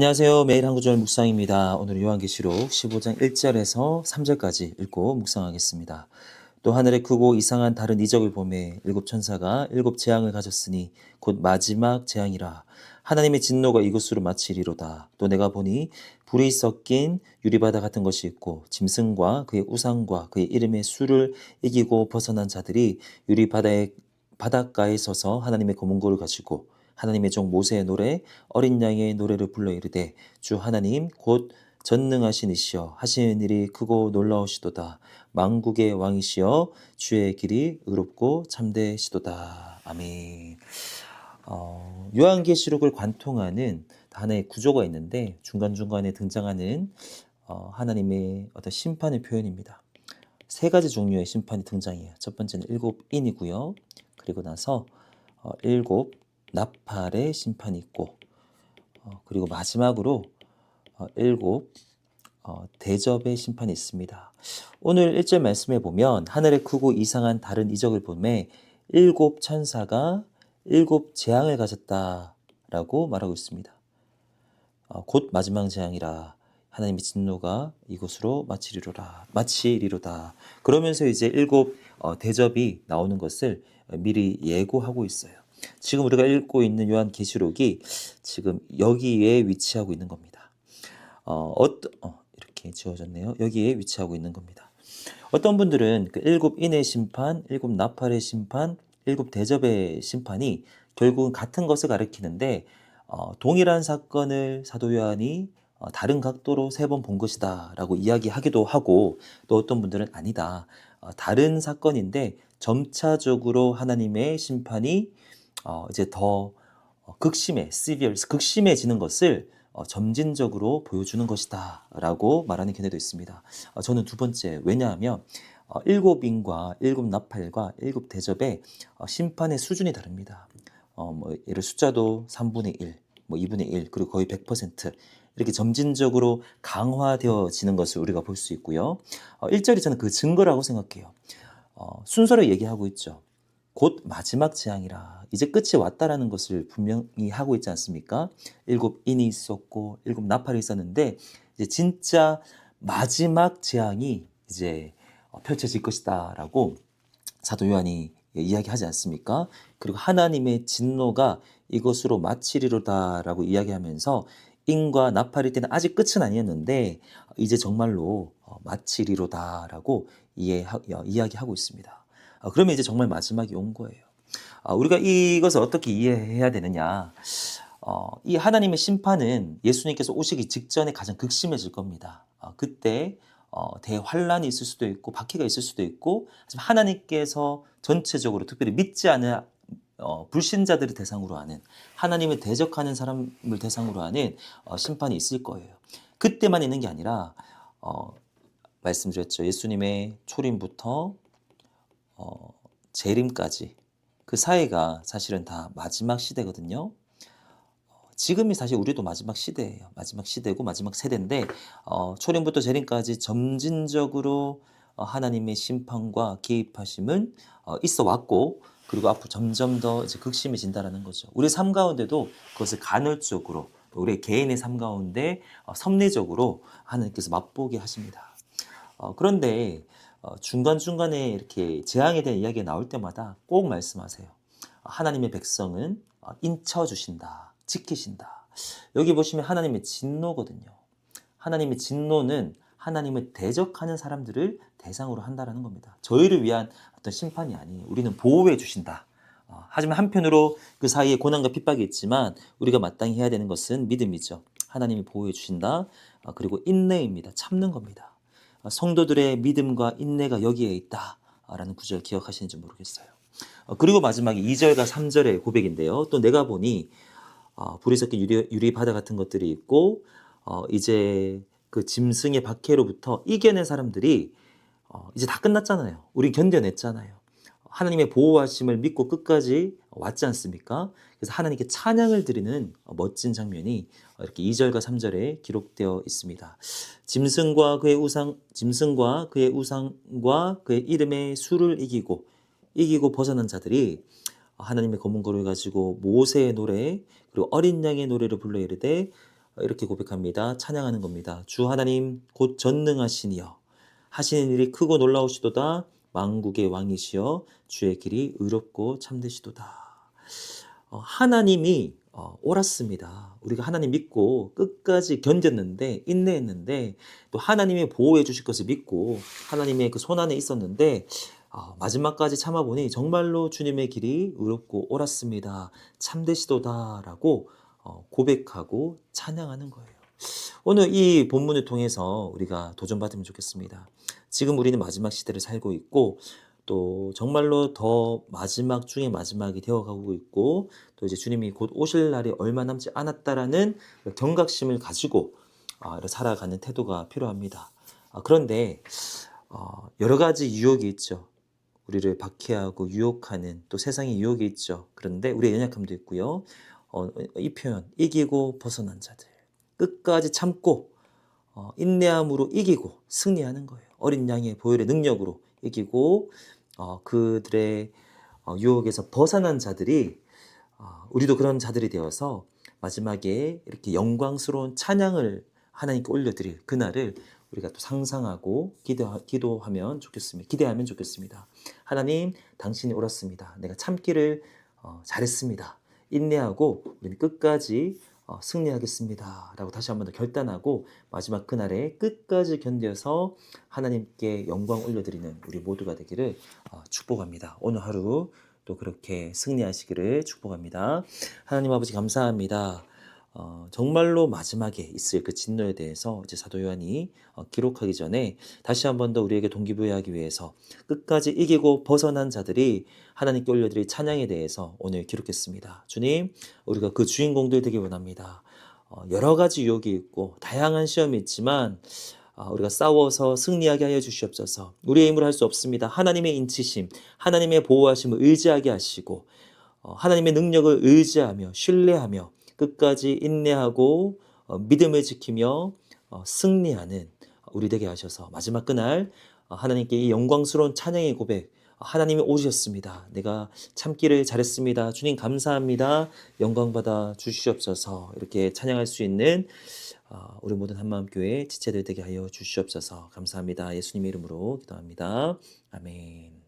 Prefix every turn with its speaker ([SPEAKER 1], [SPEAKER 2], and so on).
[SPEAKER 1] 안녕하세요. 매일 한 구절 묵상입니다. 오늘 요한계시록 15장 1절에서 3절까지 읽고 묵상하겠습니다. 또 하늘에 크고 이상한 다른 이적을 보매 일곱 천사가 일곱 재앙을 가졌으니 곧 마지막 재앙이라. 하나님의 진노가 이곳으로 마치리로다. 또 내가 보니 불이 섞인 유리바다 같은 것이 있고 짐승과 그의 우상과 그의 이름의 수를 이기고 벗어난 자들이 유리바다의 바닷가에 서서 하나님의 검은고를 가지고 하나님의 종 모세의 노래 어린 양의 노래를 불러 이르되 주 하나님 곧 전능하신 이시여 하시는 일이 크고 놀라우시도다. 만국의 왕이시여 주의 길이 의롭고 참되시도다. 아멘. 요한계시록을 관통하는 하나의 구조가 있는데 중간중간에 등장하는 하나님의 어떤 심판의 표현입니다. 세 가지 종류의 심판이 등장해요. 첫 번째는 일곱 인이고요. 그리고 나서 일곱 나팔의 심판이 있고 그리고 마지막으로 일곱 대접의 심판이 있습니다. 오늘 1절 말씀에 보면 하늘에 크고 이상한 다른 이적을 보매 일곱 천사가 일곱 재앙을 가졌다라고 말하고 있습니다. 곧 마지막 재앙이라 하나님의 진노가 이곳으로 마치리로다. 그러면서 이제 일곱 대접이 나오는 것을 미리 예고하고 있어요. 지금 우리가 읽고 있는 요한계시록이 지금 여기에 위치하고 있는 겁니다. 이렇게 지어졌네요. 여기에 위치하고 있는 겁니다. 어떤 분들은 그 일곱 인의 심판, 일곱 나팔의 심판, 일곱 대접의 심판이 결국은 같은 것을 가리키는데 동일한 사건을 사도 요한이 다른 각도로 세 번 본 것이다 라고 이야기하기도 하고, 또 어떤 분들은 아니다, 다른 사건인데 점차적으로 하나님의 심판이 이제 더 극심해지는 것을 점진적으로 보여주는 것이다 라고 말하는 견해도 있습니다. 저는 두 번째, 왜냐하면 일곱 인과 일곱 나팔과 일곱 대접의 심판의 수준이 다릅니다. 예를 숫자도 3분의 1, 2분의 1, 그리고 거의 100% 이렇게 점진적으로 강화되어지는 것을 우리가 볼 수 있고요. 1절이 저는 그 증거라고 생각해요. 순서를 얘기하고 있죠. 곧 마지막 재앙이라. 이제 끝이 왔다라는 것을 분명히 하고 있지 않습니까? 일곱 인이 있었고 일곱 나팔이 있었는데 이제 진짜 마지막 재앙이 이제 펼쳐질 것이다라고 사도 요한이 이야기하지 않습니까? 그리고 하나님의 진노가 이것으로 마치리로다라고 이야기하면서 인과 나팔일 때는 아직 끝은 아니었는데 이제 정말로 마치리로다라고 이야기하고 있습니다. 그러면 이제 정말 마지막이 온 거예요. 우리가 이것을 어떻게 이해해야 되느냐? 이 하나님의 심판은 예수님께서 오시기 직전에 가장 극심해질 겁니다. 그때 대환란이 있을 수도 있고 박해가 있을 수도 있고, 하지만 하나님께서 전체적으로 특별히 믿지 않은 불신자들을 대상으로 하는, 하나님을 대적하는 사람을 대상으로 하는 심판이 있을 거예요. 그때만 있는 게 아니라 말씀드렸죠. 예수님의 초림부터 재림까지 그 사이가 사실은 다 마지막 시대거든요. 지금이 사실 우리도 마지막 시대예요. 마지막 시대고 마지막 세대인데 초림부터 재림까지 점진적으로 하나님의 심판과 개입하심은 있어 왔고, 그리고 앞으로 점점 더 이제 극심해진다라는 거죠. 우리 삶 가운데도 그것을 간헐적으로 우리 개인의 삶 가운데 섭리적으로 하나님께서 맛보게 하십니다. 그런데 중간중간에 이렇게 재앙에 대한 이야기가 나올 때마다 꼭 말씀하세요. 하나님의 백성은 인쳐주신다, 지키신다. 여기 보시면 하나님의 진노거든요. 하나님의 진노는 하나님을 대적하는 사람들을 대상으로 한다라는 겁니다. 저희를 위한 어떤 심판이 아니에요. 우리는 보호해 주신다. 하지만 한편으로 그 사이에 고난과 핍박이 있지만 우리가 마땅히 해야 되는 것은 믿음이죠. 하나님이 보호해 주신다. 그리고 인내입니다. 참는 겁니다. 성도들의 믿음과 인내가 여기에 있다라는 구절 기억하시는지 모르겠어요. 그리고 마지막에 2절과 3절의 고백인데요. 또 내가 보니 불이 섞인 유리바다 같은 것들이 있고 이제 그 짐승의 박해로부터 이겨낸 사람들이 이제 다 끝났잖아요. 우리 견뎌냈잖아요. 하나님의 보호하심을 믿고 끝까지 왔지 않습니까? 그래서 하나님께 찬양을 드리는 멋진 장면이 이렇게 2절과 3절에 기록되어 있습니다. 짐승과 그의 우상과 그의 이름의 수를 이기고 벗어난 자들이 하나님의 검은 고를 가지고 모세의 노래 그리고 어린 양의 노래를 불러 이르되 이렇게 고백합니다. 찬양하는 겁니다. 주 하나님 곧 전능하시니여 하시는 일이 크고 놀라우시도다. 만국의 왕이시여 주의 길이 의롭고 참되시도다. 하나님이 옳았습니다. 우리가 하나님 믿고 끝까지 견뎠는데 인내했는데 또 하나님의 보호해 주실 것을 믿고 하나님의 그 손안에 있었는데 마지막까지 참아보니 정말로 주님의 길이 의롭고 옳았습니다. 참되시도다라고 고백하고 찬양하는 거예요. 오늘 이 본문을 통해서 우리가 도전받으면 좋겠습니다. 지금 우리는 마지막 시대를 살고 있고 또 정말로 더 마지막 중에 마지막이 되어가고 있고 또 이제 주님이 곧 오실 날이 얼마 남지 않았다라는 경각심을 가지고 이렇게 살아가는 태도가 필요합니다. 그런데 여러 가지 유혹이 있죠. 우리를 박해하고 유혹하는 또 세상의 유혹이 있죠. 그런데 우리의 연약함도 있고요. 이 표현 이기고 벗어난 자들 끝까지 참고 인내함으로 이기고 승리하는 거예요. 어린 양의 보혈의 능력으로 이기고 그들의 유혹에서 벗어난 자들이 우리도 그런 자들이 되어서 마지막에 이렇게 영광스러운 찬양을 하나님께 올려드릴 그날을 우리가 또 상상하고 기도하면 좋겠습니다. 기대하면 좋겠습니다. 하나님, 당신이 옳았습니다. 내가 참기를 잘했습니다. 인내하고 우리는 끝까지 승리하겠습니다. 라고 다시 한 번 더 결단하고 마지막 그날에 끝까지 견뎌서 하나님께 영광 올려드리는 우리 모두가 되기를 축복합니다. 오늘 하루 또 그렇게 승리하시기를 축복합니다. 하나님 아버지 감사합니다. 정말로 마지막에 있을 그 진노에 대해서 이제 사도 요한이 기록하기 전에 다시 한 번 더 우리에게 동기부여하기 위해서 끝까지 이기고 벗어난 자들이 하나님께 올려드릴 찬양에 대해서 오늘 기록했습니다. 주님, 우리가 그 주인공들 되기 원합니다. 여러 가지 유혹이 있고 다양한 시험이 있지만 우리가 싸워서 승리하게 하여 주시옵소서. 우리의 힘으로 할 수 없습니다. 하나님의 인치심, 하나님의 보호하심을 의지하게 하시고 하나님의 능력을 의지하며 신뢰하며 끝까지 인내하고 믿음을 지키며 승리하는 우리 되게 하셔서 마지막 그날 하나님께 이 영광스러운 찬양의 고백 하나님이 오셨습니다. 내가 참기를 잘했습니다. 주님 감사합니다. 영광 받아 주시옵소서. 이렇게 찬양할 수 있는 우리 모든 한마음교회 지체들 되게 하여 주시옵소서. 감사합니다. 예수님의 이름으로 기도합니다. 아멘.